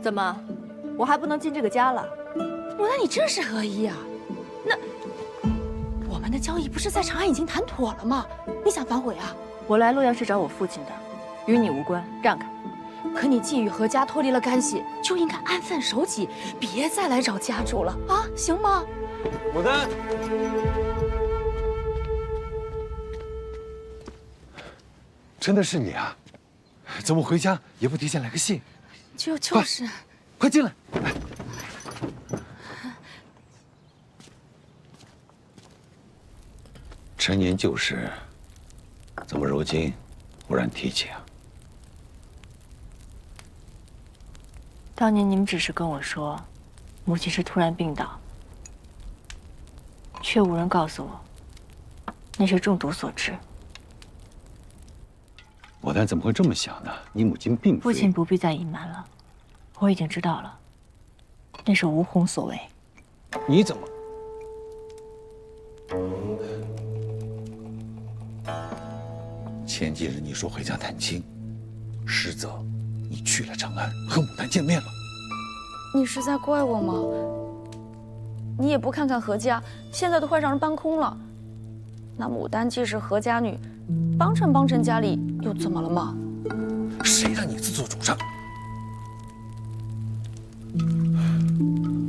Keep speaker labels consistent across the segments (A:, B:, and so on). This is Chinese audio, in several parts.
A: 怎么，我还不能进这个家了？
B: 牡丹，你这是何意啊？那我们的交易不是在长安已经谈妥了吗？你想反悔啊？
A: 我来洛阳是找我父亲的，与你无关，让开。
B: 可你既与何家脱离了干系，就应该安分守己，别再来找家主了啊，行吗？
C: 牡丹，真的是你啊？怎么回家也不提前来个信？
B: 就是，
C: 快进来！来，陈年旧事，怎么如今忽然提起啊？
A: 当年你们只是跟我说，母亲是突然病倒，却无人告诉我，那是中毒所致。
C: 牡丹怎么会这么想呢？你母亲并非……
A: 父亲不必再隐瞒了，我已经知道了，那是吴红所为。
C: 你怎么？前几日你说回家探亲，实则你去了长安和牡丹见面了。
B: 你是在怪我吗？你也不看看何家，现在都快让人搬空了。那牡丹既是何家女，帮衬家里又怎么了吗？
C: 谁让你自作主张？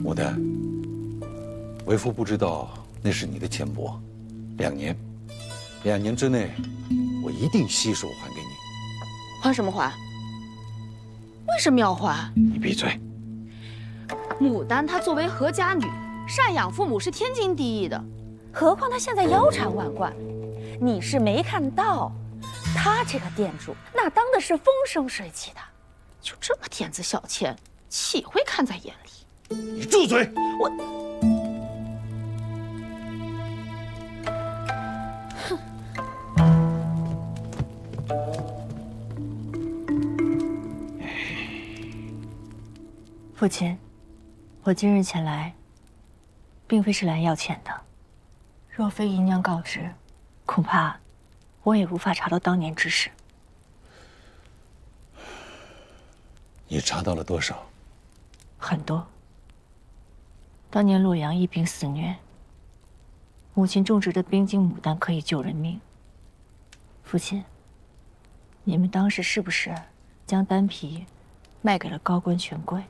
C: 牡丹，为父不知道那是你的钱帛，2年之内，我一定悉数还给你。
B: 还什么还？为什么要还？
C: 你闭嘴！
B: 牡丹她作为何家女，赡养父母是天经地义的，何况她现在腰缠万贯，你是没看到，她这个店主那当的是风生水起的，就这么点子小钱，岂会看在眼里？
C: 你住嘴！
B: 我，
A: 父亲，我今日前来，并非是来要钱的。若非姨娘告知，恐怕我也无法查到当年之事。
C: 你查到了多少？
A: 很多。当年洛阳疫病肆虐，母亲种植的冰晶牡丹可以救人命。父亲，你们当时是不是将丹皮卖给了高官权贵？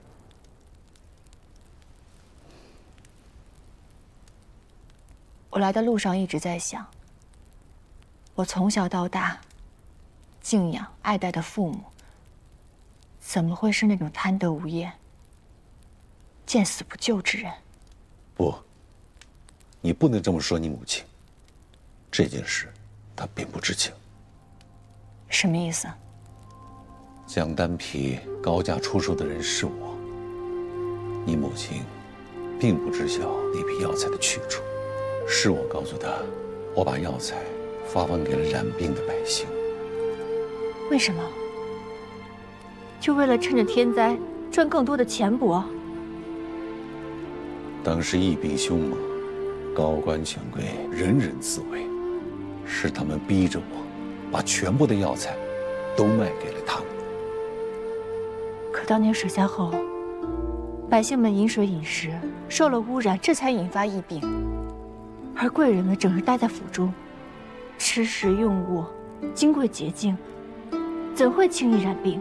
A: 我来的路上一直在想，我从小到大敬仰爱戴的父母，怎么会是那种贪得无厌、见死不救之人？
C: 不，你不能这么说你母亲。这件事，她并不知情。
A: 什么意思？
C: 将丹皮高价出售的人是我。你母亲并不知晓那批药材的去处，是我告诉她，我把药材发放给了染病的百姓。
A: 为什么？就为了趁着天灾赚更多的钱帛？
C: 当时疫病凶猛，高官权贵人人自危，是他们逼着我，把全部的药材都卖给了他们。
A: 可当年水灾后，百姓们饮水饮食受了污染，这才引发疫病。而贵人们整日待在府中，吃食用物金贵洁净，怎会轻易染病？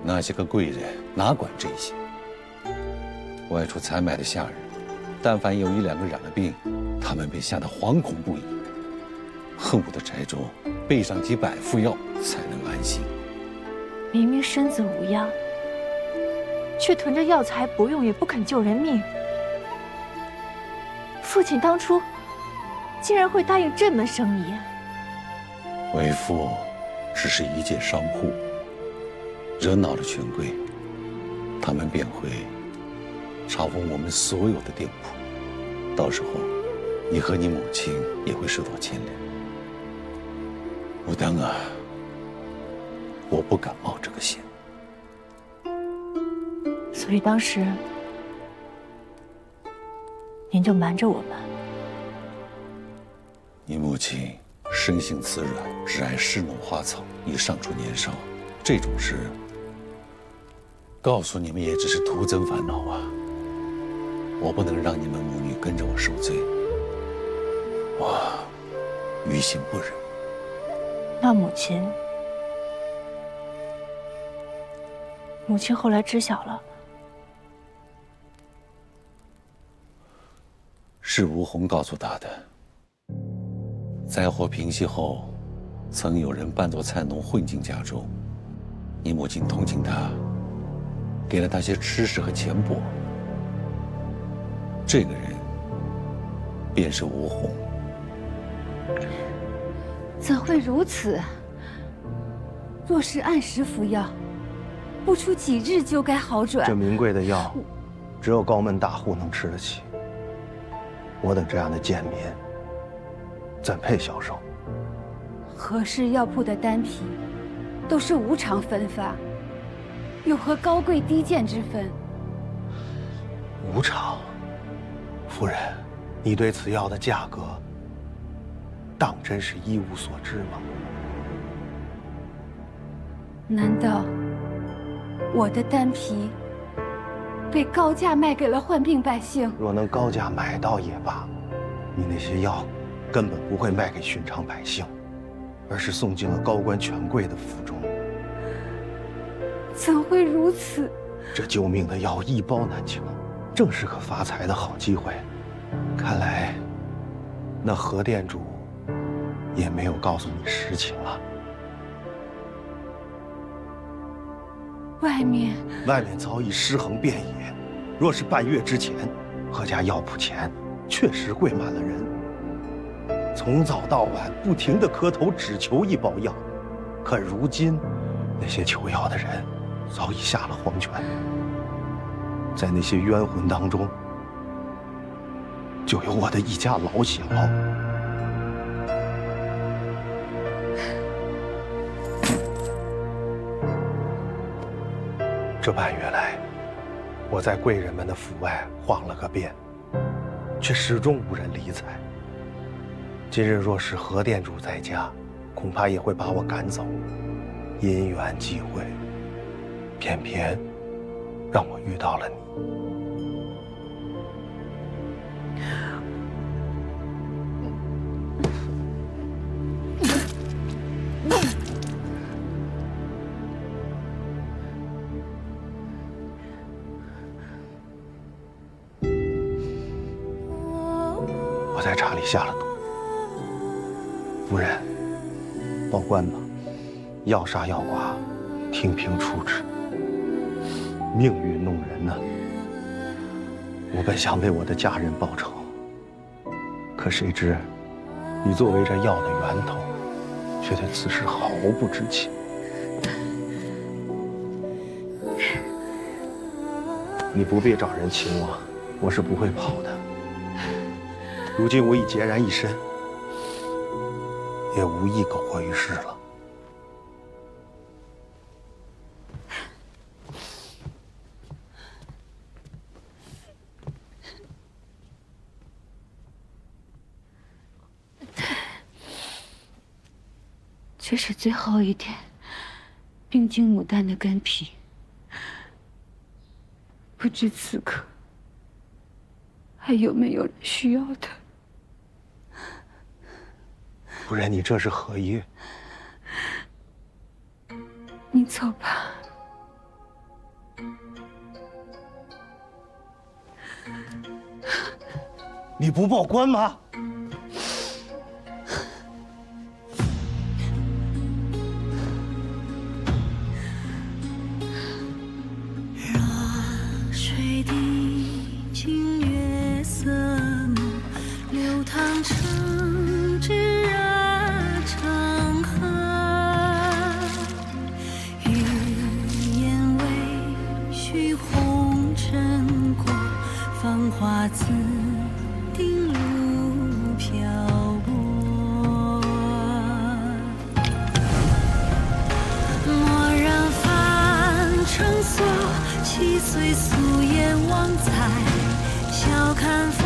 C: 那些个贵人哪管这些？外出采买的下人，但凡有1、2个染了病，他们便吓得惶恐不已，恨不得宅中备上几百副药才能安心。
A: 明明身子无恙，却囤着药材不用，也不肯救人命。父亲当初竟然会答应这门生意？
C: 为父只是一介商户，惹恼了权贵，他们便会查封我们所有的店铺，到时候你和你母亲也会受到牵连。牡丹啊，我不敢冒这个险。
A: 所以当时您就瞒着我们。
C: 你母亲生性慈软，只爱侍弄花草，已尚处年少，这种事告诉你们也只是徒增烦恼啊！我不能让你们母女跟着我受罪，我于心不忍。
A: 那母亲后来知晓了，
C: 是吴红告诉她的。灾祸平息后，曾有人扮作菜农混进家中，你母亲同情他，给了他些吃食和钱帛。这个人便是吴红。
D: 怎会如此？若是按时服药，不出几日就该好转。
E: 这名贵的药，只有高门大户能吃得起。我等这样的贱民，怎配销售？
D: 何氏药铺的丹皮，都是无偿分发，有何高贵低贱之分？
E: 无偿，夫人，你对此药的价格，当真是一无所知吗？
D: 难道我的丹皮被高价卖给了患病百姓？
E: 若能高价买到也罢，你那些药根本不会卖给寻常百姓，而是送进了高官权贵的府中。
D: 怎会如此？
E: 这救命的药一包难求，正是个发财的好机会。看来，那何店主也没有告诉你实情啊。外面早已尸横遍野，若是半月之前，何家药铺前确实跪满了人，从早到晚不停地磕头，只求一包药。可如今，那些求药的人早已下了黄泉，在那些冤魂当中，就有我的一家老小。这半月来，我在贵人们的府外晃了个遍，却始终无人理睬。今日若是何店主在家，恐怕也会把我赶走。因缘际会，偏偏让我遇到了你。我在茶里下了毒，夫人，报官吧，要杀要剐，听凭处置。命运弄人呢。我本想为我的家人报仇，可谁知你作为这药的源头，却对此事毫不知情。你不必找人请我，我是不会跑的。如今我已孑然一身，也无意苟活于世了。
D: 这是最后一点冰晶牡丹的干皮，不知此刻还有没有人需要的？
E: 夫人，你这是何意？
D: 你走吧。
E: 你不报官吗？
F: 水滴清月色浓，流淌成枝长河。欲言未须红尘过，芳华自定路漂泊。蓦然凡尘所，七岁素颜忘在，笑看风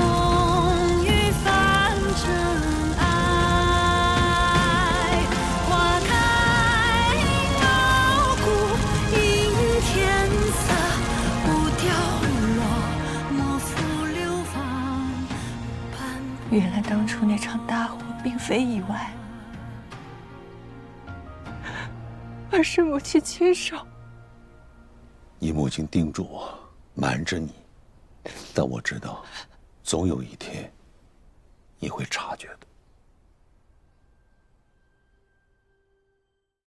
F: 雨泛真爱。花开傲骨映天色。
A: 原来当初那场大火并非意外，而是母亲亲手。
C: 你母亲叮嘱我瞒着你，但我知道，总有一天你会察觉的。